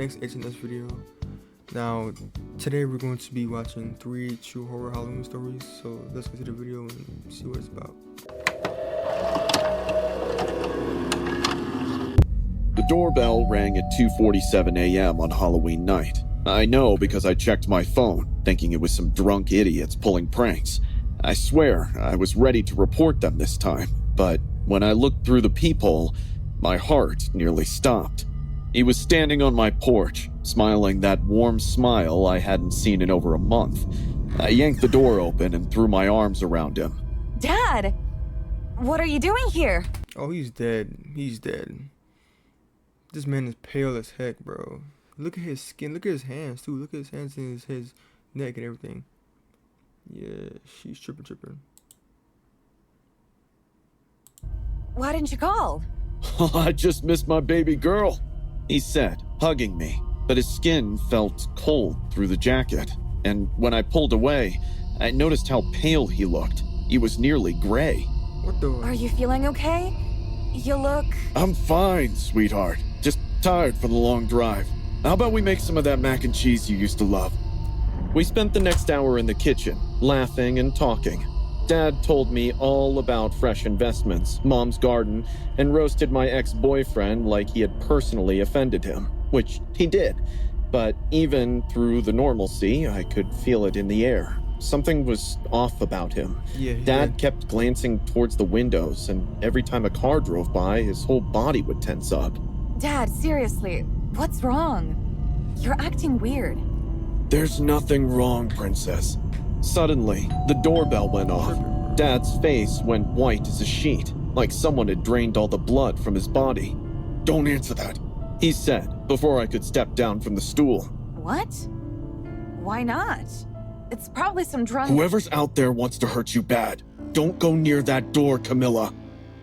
next HNS video. Now, today we're going to be watching 3 true horror Halloween stories, so let's get to the video and see what it's about. The doorbell rang at 2:47 a.m. on Halloween night. I know because I checked my phone, thinking it was some drunk idiots pulling pranks. I swear I was ready to report them this time, but when I looked through the peephole, my heart nearly stopped. He was standing on my porch, smiling that warm smile I hadn't seen in over a month. I yanked the door open and threw my arms around him. Dad! What are you doing here? Oh, he's dead. He's dead. This man is pale as heck, bro. Look at his skin. Look at his hands, too. Look at his hands and his neck and everything. Yeah, she's tripping. Why didn't you call? I just missed my baby girl, he said, hugging me, but his skin felt cold through the jacket. And when I pulled away, I noticed how pale he looked. He was nearly gray. What the? Are you feeling okay? You look... I'm fine, sweetheart. Just tired from the long drive. How about we make some of that mac and cheese you used to love? We spent the next hour in the kitchen, laughing and talking. Dad told me all about fresh investments, Mom's garden, and roasted my ex-boyfriend like he had personally offended him, which he did. But even through the normalcy, I could feel it in the air. Something was off about him. Yeah, Dad kept glancing towards the windows, and every time a car drove by, his whole body would tense up. Dad, seriously, what's wrong? You're acting weird. There's nothing wrong, Princess. Suddenly, the doorbell went off. Dad's face went white as a sheet, like someone had drained all the blood from his body. Don't answer that, he said, before I could step down from the stool. What? Why not? It's probably some drunk... Whoever's out there wants to hurt you bad. Don't go near that door, Camilla.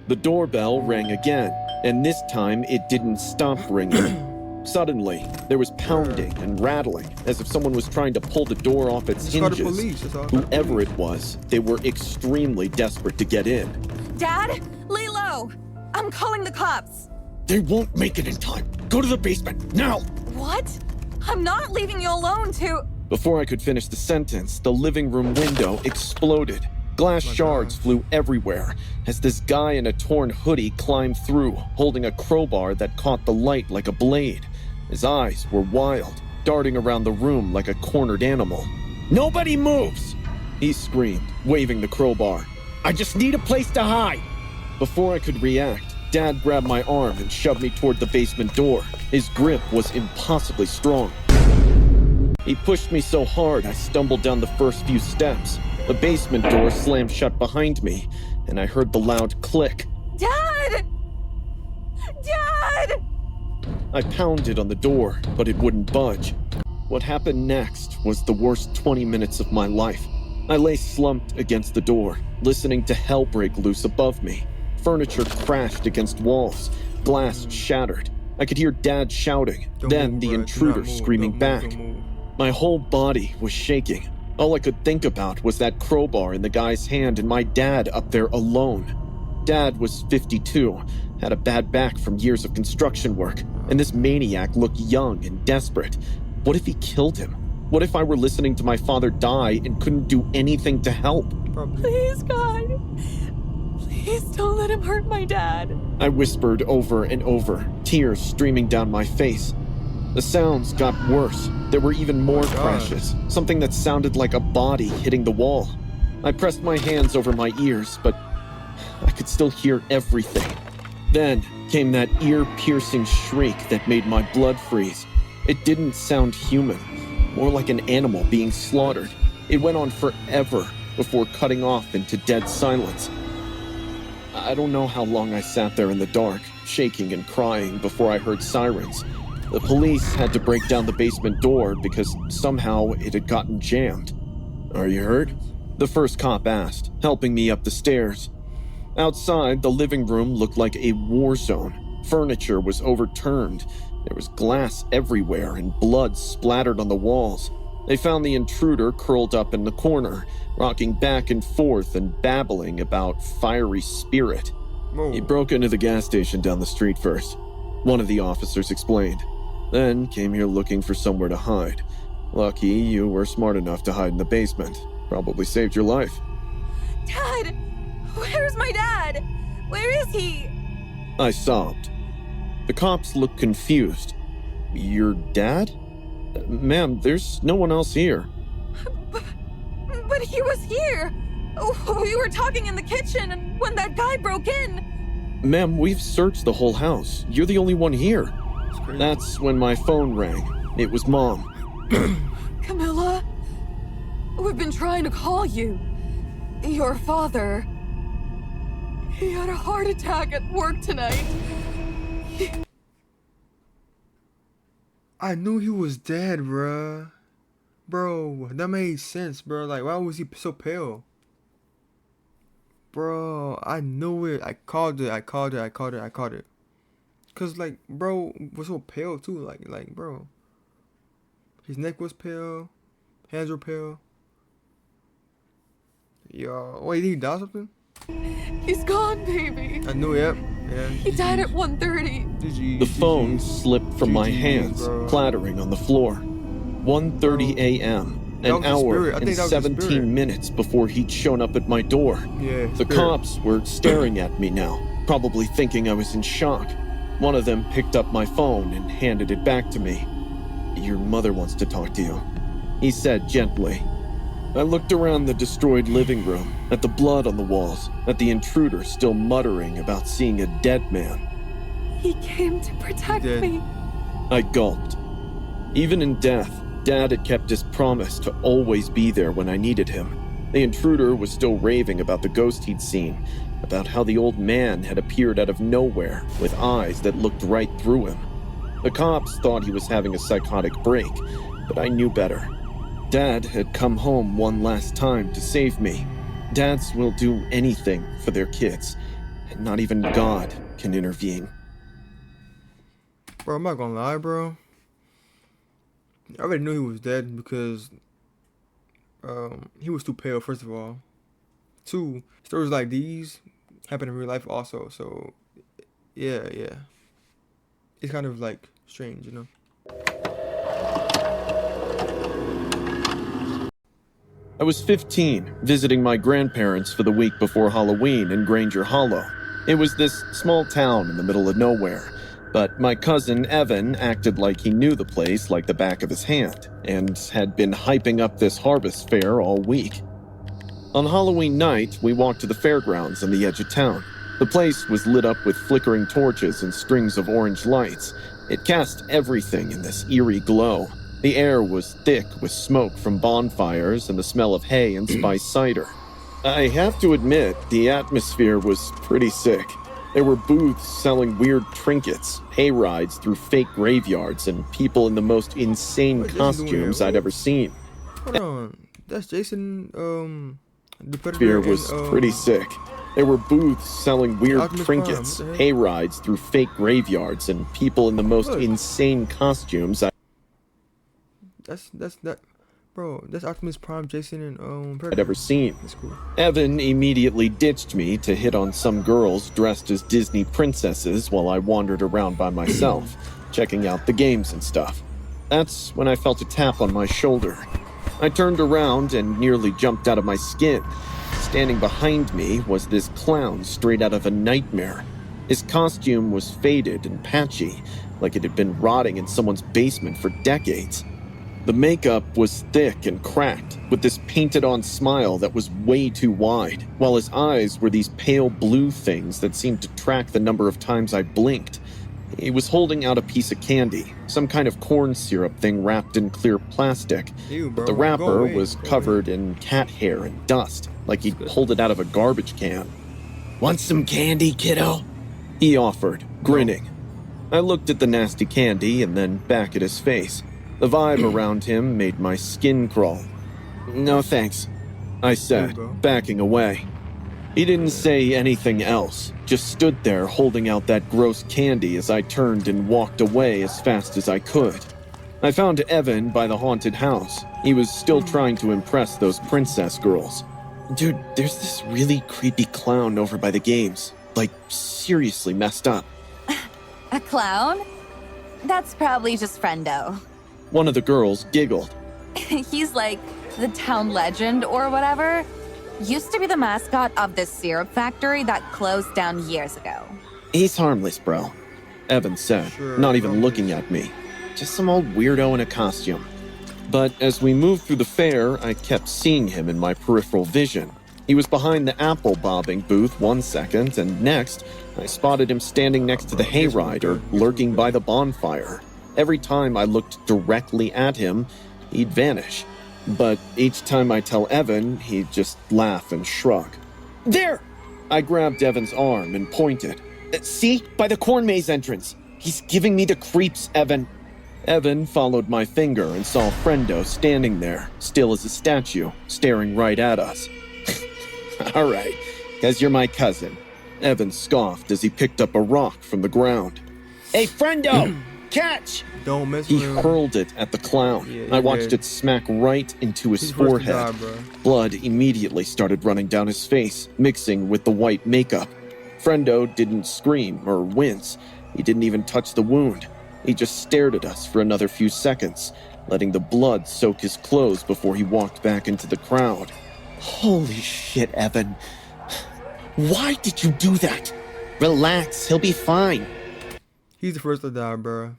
The doorbell rang again, and this time it didn't stop ringing. Suddenly, there was pounding and rattling, as if someone was trying to pull the door off its hinges. Whoever it was, they were extremely desperate to get in. Dad, lay low! I'm calling the cops! They won't make it in time. Go to the basement, now! What? I'm not leaving you alone to... Before I could finish the sentence, the living room window exploded. Glass shards flew everywhere as this guy in a torn hoodie climbed through, holding a crowbar that caught the light like a blade. His eyes were wild, darting around the room like a cornered animal. Nobody moves! He screamed, waving the crowbar. I just need a place to hide! Before I could react, Dad grabbed my arm and shoved me toward the basement door. His grip was impossibly strong. He pushed me so hard I stumbled down the first few steps. The basement door slammed shut behind me, and I heard the loud click. Dad! Dad! I pounded on the door, but it wouldn't budge. What happened next was the worst 20 minutes of my life. I lay slumped against the door, listening to hell break loose above me. Furniture crashed against walls. Glass shattered. I could hear Dad shouting, then the intruder screaming back. My whole body was shaking. All I could think about was that crowbar in the guy's hand and my dad up there alone. Dad was 52, had a bad back from years of construction work, and this maniac looked young and desperate. What if he killed him? What if I were listening to my father die and couldn't do anything to help? Please, God. Please don't let him hurt my dad. I whispered over and over, tears streaming down my face. The sounds got worse. There were even more crashes, something that sounded like a body hitting the wall. I pressed my hands over my ears, but I could still hear everything. Then came that ear-piercing shriek that made my blood freeze. It didn't sound human, more like an animal being slaughtered. It went on forever before cutting off into dead silence. I don't know how long I sat there in the dark, shaking and crying before I heard sirens. The police had to break down the basement door because somehow it had gotten jammed. Are you hurt? The first cop asked, helping me up the stairs. Outside, the living room looked like a war zone. Furniture was overturned. There was glass everywhere and blood splattered on the walls. They found the intruder curled up in the corner, rocking back and forth and babbling about fiery spirit. Whoa. He broke into the gas station down the street first, one of the officers explained. Then came here looking for somewhere to hide. Lucky you were smart enough to hide in the basement. Probably saved your life. Dad! Where's my dad? Where is he? I sobbed. The cops looked confused. Your dad? Ma'am, there's no one else here. But he was here! We were talking in the kitchen and when that guy broke in. Ma'am, we've searched the whole house. You're the only one here. That's when my phone rang. It was Mom. Camilla, we've been trying to call you. Your father. He had a heart attack at work tonight. I knew he was dead, bruh. Bro, that made sense, bro. Like, why was he so pale? Bro, I knew it. I called it. Cause like, bro was so pale too. Like, bro. His neck was pale. Hands were pale. Yo, wait, did he die or something? He's gone, baby. I knew, yep. Yeah. He died at 1:30. The phone slipped from my hands, bro. clattering on the floor. 1:30 a.m., an hour and 17 minutes before he'd shown up at my door. Yeah, The cops were staring at me now, probably thinking I was in shock. One of them picked up my phone and handed it back to me. Your mother wants to talk to you, he said gently. I looked around the destroyed living room, at the blood on the walls, at the intruder still muttering about seeing a dead man. He came to protect me. I gulped. Even in death, Dad had kept his promise to always be there when I needed him. The intruder was still raving about the ghost he'd seen, about how the old man had appeared out of nowhere with eyes that looked right through him. The cops thought he was having a psychotic break, but I knew better. Dad had come home one last time to save me. Dads will do anything for their kids, and not even God can intervene. Bro, I'm not gonna lie, bro. I already knew he was dead because he was too pale, first of all. Two, stories like these happen in real life also, so yeah. It's kind of like strange, you know? I was 15, visiting my grandparents for the week before Halloween in Granger Hollow. It was this small town in the middle of nowhere, but my cousin Evan acted like he knew the place like the back of his hand, and had been hyping up this harvest fair all week. On Halloween night, we walked to the fairgrounds on the edge of town. The place was lit up with flickering torches and strings of orange lights. It cast everything in this eerie glow. The air was thick with smoke from bonfires and the smell of hay and spiced cider. I have to admit, the atmosphere was pretty sick. There were booths selling weird trinkets, hay rides through fake graveyards, and people in the most insane costumes I'd ever seen. Hold on, that's Jason, the Atmosphere was pretty sick. There were booths selling weird Optimus trinkets, Prime, hay rides through fake graveyards, and people in the most insane costumes That's that, bro. That's Optimus Prime, Jason, and I'd ever seen. That's cool. Evan immediately ditched me to hit on some girls dressed as Disney princesses while I wandered around by myself, checking out the games and stuff. That's when I felt a tap on my shoulder. I turned around and nearly jumped out of my skin. Standing behind me was this clown straight out of a nightmare. His costume was faded and patchy, like it had been rotting in someone's basement for decades. The makeup was thick and cracked, with this painted-on smile that was way too wide, while his eyes were these pale blue things that seemed to track the number of times I blinked. He was holding out a piece of candy, some kind of corn syrup thing wrapped in clear plastic. Ew, bro. But the wrapper Go was away. covered in cat hair and dust, like he'd pulled it out of a garbage can. "Want some candy, kiddo?" he offered, grinning. I looked at the nasty candy and then back at his face. The vibe around him made my skin crawl. "No thanks," I said, backing away. He didn't say anything else, just stood there holding out that gross candy as I turned and walked away as fast as I could. I found Evan by the haunted house. He was still trying to impress those princess girls. "Dude, there's this really creepy clown over by the games. Like, seriously messed up." A clown? That's probably just Friendo. One of the girls giggled. He's like the town legend or whatever. Used to be the mascot of this syrup factory that closed down years ago. He's harmless, bro, Evan said, Sure, not even harmless. looking at me. Just some old weirdo in a costume. But as we moved through the fair, I kept seeing him in my peripheral vision. He was behind the apple bobbing booth 1 second, and next, I spotted him standing next to the hayride or lurking by the bonfire. Every time I looked directly at him, he'd vanish. But each time I tell Evan, he'd just laugh and shrug. There! I grabbed Evan's arm and pointed. See? By the corn maze entrance. He's giving me the creeps, Evan. Evan followed my finger and saw Friendo standing there, still as a statue, staring right at us. All right, 'cause you're my cousin. Evan scoffed as he picked up a rock from the ground. Hey, Friendo! Catch! Don't mess He with him. hurled it at the clown. Yeah, I watched yeah. it smack right into his He's first to forehead. die, bro. Blood immediately started running down his face, mixing with the white makeup. Friendo didn't scream or wince. He didn't even touch the wound. He just stared at us for another few seconds, letting the blood soak his clothes before he walked back into the crowd. Holy shit, Evan. Why did you do that? Relax, he'll be fine. He's the first to die, bro.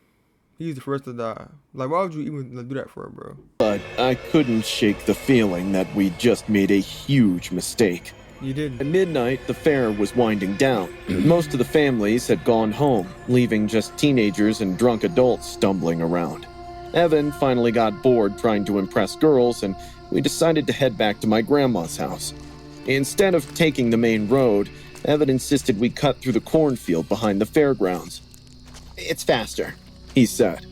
He's the first to die. Like, why would you even do that for, bro? But I couldn't shake the feeling that we'd just made a huge mistake. You At didn't. midnight, the fair was winding down. Most of the families had gone home, leaving just teenagers and drunk adults stumbling around. Evan finally got bored trying to impress girls, and we decided to head back to my grandma's house. Instead of taking the main road, Evan insisted we cut through the cornfield behind the fairgrounds. It's faster, he said.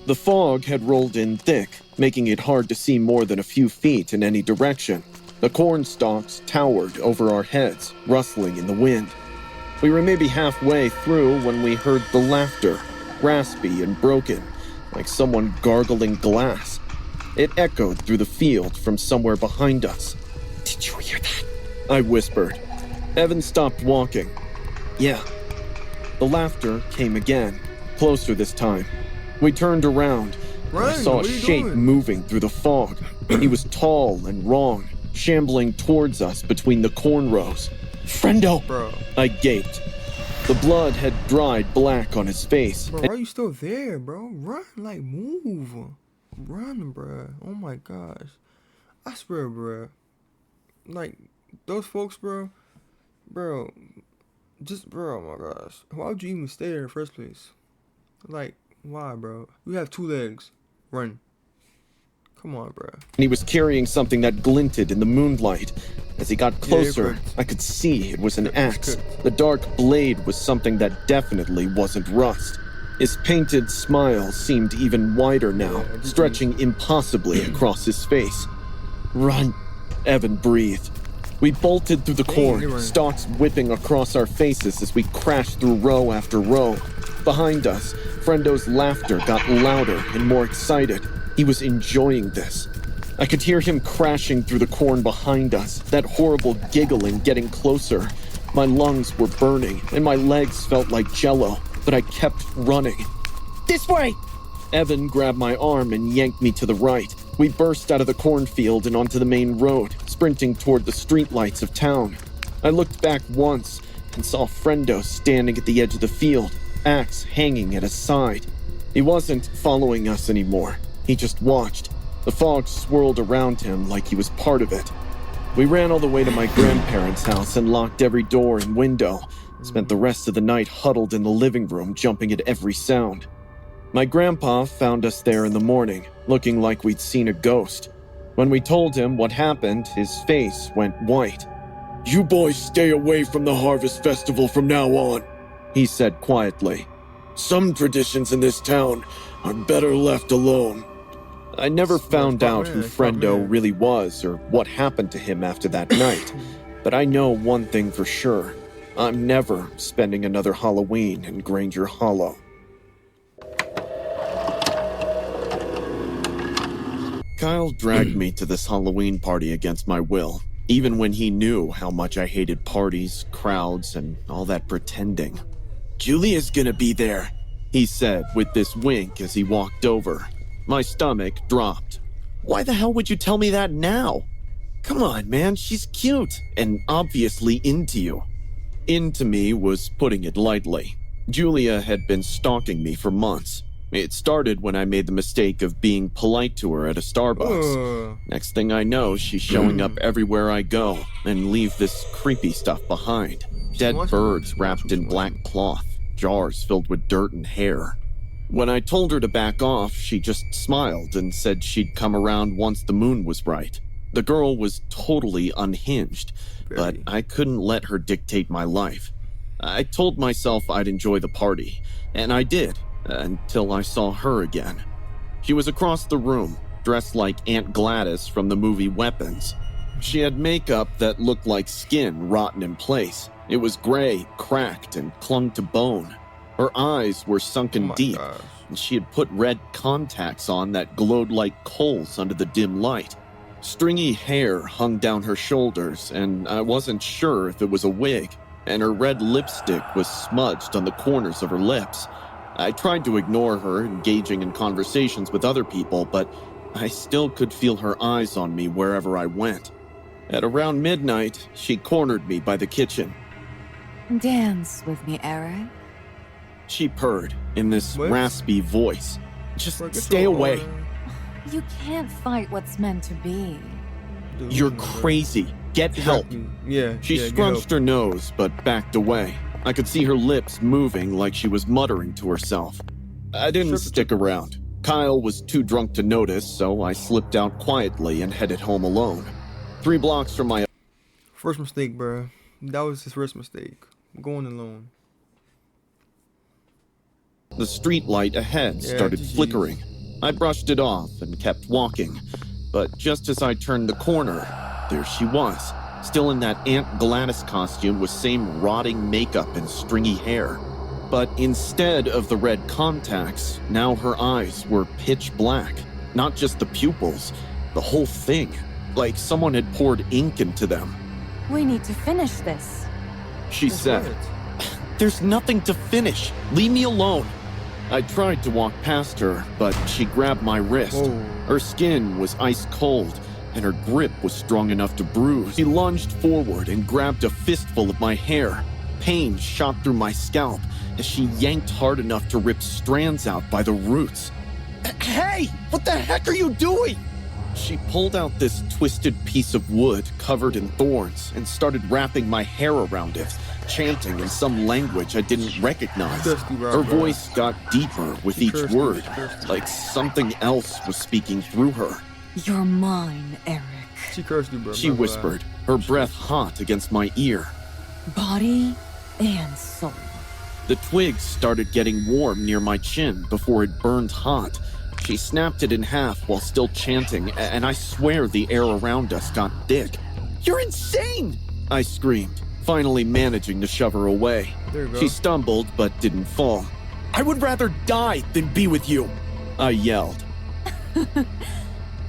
The fog had rolled in thick, making it hard to see more than a few feet in any direction. The corn stalks towered over our heads, rustling in the wind. We were maybe halfway through when we heard the laughter, raspy and broken, like someone gargling glass. It echoed through the field from somewhere behind us. Did you hear that? I whispered. Evan stopped walking. Yeah. The laughter came again, closer this time. We turned around, and I Run, saw a what are you shape doing? moving through the fog. He was tall and wrong, shambling towards us between the corn rows. Friendo! Bro. I gaped. The blood had dried black on his face. Bro, why are you still there, bro? Run, like, move. Run, bro. Oh my gosh. I swear, bro. Like, those folks, bro. Bro. Just, bro, oh my gosh. Why would you even stay there in the first place? Like, why, bro? You have 2 legs. Run. Come on, bro. And he was carrying something that glinted in the moonlight. As he got closer, cooked. I could see it was an It's axe. cooked. The dark blade was something that definitely wasn't rust. His painted smile seemed even wider now, Yeah, just- stretching impossibly across his face. Run, Evan breathed. We bolted through the Dang, corn, they were- stalks whipping across our faces as we crashed through row after row. Behind us, Frendo's laughter got louder and more excited. He was enjoying this. I could hear him crashing through the corn behind us, that horrible giggling getting closer. My lungs were burning, and my legs felt like jello, but I kept running. This way! Evan grabbed my arm and yanked me to the right. We burst out of the cornfield and onto the main road, sprinting toward the streetlights of town. I looked back once and saw Friendo standing at the edge of the field, axe hanging at his side. He wasn't following us anymore. He just watched. The fog swirled around him like he was part of it. We ran all the way to my grandparents' house and locked every door and window. Spent the rest of the night huddled in the living room, jumping at every sound. My grandpa found us there in the morning, looking like we'd seen a ghost. When we told him what happened, his face went white. You boys stay away from the Harvest Festival from now on, he said quietly. Some traditions in this town are better left alone. I never found out who Friendo really was or what happened to him after that night, but I know one thing for sure. I'm never spending another Halloween in Granger Hollow. Kyle dragged me to this Halloween party against my will, even when he knew how much I hated parties, crowds, and all that pretending. Julia's gonna be there, he said with this wink as he walked over. My stomach dropped. Why the hell would you tell me that now? Come on, man, she's cute and obviously into you. Into me was putting it lightly. Julia had been stalking me for months. It started when I made the mistake of being polite to her at a Starbucks. Next thing I know, she's showing up everywhere I go and leave this creepy stuff behind. Dead birds wrapped in black cloth, jars filled with dirt and hair. When I told her to back off, she just smiled and said she'd come around once the moon was right. The girl was totally unhinged, but I couldn't let her dictate my life. I told myself I'd enjoy the party, and I did, until I saw her again. She was across the room, dressed like Aunt Gladys from the movie Weapons. She had makeup that looked like skin rotten in place. It was gray, cracked, and clung to bone. Her eyes were sunken deep, and she had put red contacts on that glowed like coals under the dim light. Stringy hair hung down her shoulders, and I wasn't sure if it was a wig, and her red lipstick was smudged on the corners of her lips. I tried to ignore her, engaging in conversations with other people, but I still could feel her eyes on me wherever I went. At around midnight, she cornered me by the kitchen. Dance with me, Eric. She purred in this raspy voice. Just Bro, stay away. You can't fight what's meant to be. You're crazy. Get help. She scrunched her nose, but backed away. I could see her lips moving like she was muttering to herself. I didn't stick around. Kyle was too drunk to notice, so I slipped out quietly and headed home alone. 3 blocks from my... First mistake, bro. That was his first mistake. Going alone. The street light ahead started flickering. I brushed it off and kept walking. But just as I turned the corner, there she was, still in that Aunt Gladys costume with same rotting makeup and stringy hair. But instead of the red contacts, now her eyes were pitch black. Not just the pupils, the whole thing. Like someone had poured ink into them. We need to finish this. She said, "There's nothing to finish. Leave me alone." I tried to walk past her, but she grabbed my wrist. Her skin was ice cold, and her grip was strong enough to bruise. She lunged forward and grabbed a fistful of my hair. Pain shot through my scalp as she yanked hard enough to rip strands out by the roots. "Hey, what the heck are you doing?" She pulled out this twisted piece of wood covered in thorns and started wrapping my hair around it, chanting in some language I didn't recognize. Her voice got deeper with each word, like something else was speaking through her. You're mine, Eric. She cursed you, bro. She whispered, her breath hot against my ear. Body and soul. The twigs started getting warm near my chin before it burned hot. She snapped it in half while still chanting, and I swear the air around us got thick. "You're insane!" I screamed, finally managing to shove her away. She stumbled but didn't fall. "I would rather die than be with you," I yelled.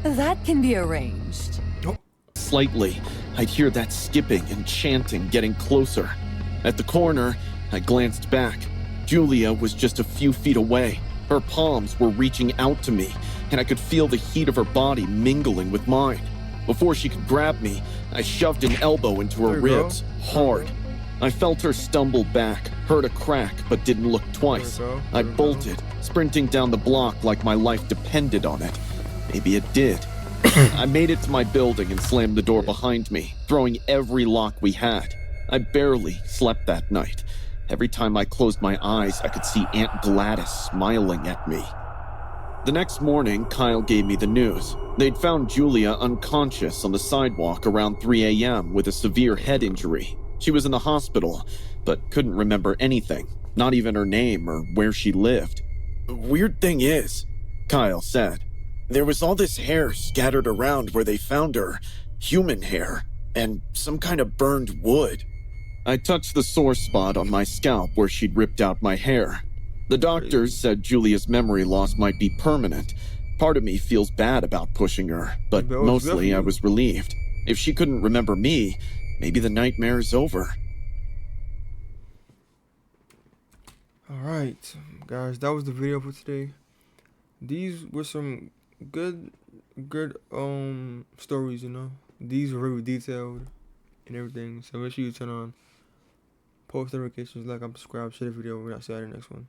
That can be arranged. Slightly, I'd hear that skipping and chanting getting closer. At the corner, I glanced back. Julia was just a few feet away. Her palms were reaching out to me, and I could feel the heat of her body mingling with mine. Before she could grab me, I shoved an elbow into her ribs, hard. I felt her stumble back, heard a crack, but didn't look twice. I bolted, sprinting down the block like my life depended on it. Maybe it did. I made it to my building and slammed the door behind me, throwing every lock we had. I barely slept that night. Every time I closed my eyes, I could see Aunt Gladys smiling at me. The next morning, Kyle gave me the news. They'd found Julia unconscious on the sidewalk around 3 a.m. with a severe head injury. She was in the hospital, but couldn't remember anything, not even her name or where she lived. "Weird thing is," Kyle said, "there was all this hair scattered around where they found her, human hair, and some kind of burned wood." I touched the sore spot on my scalp where she'd ripped out my hair. The doctors said Julia's memory loss might be permanent. Part of me feels bad about pushing her, but mostly I was relieved. If she couldn't remember me, maybe the nightmare's over. Alright, guys, that was the video for today. These were some good stories, you know. These were very detailed and everything. So make sure you turn on post notifications, like, and subscribe, share the video, and I'll see you in the next one.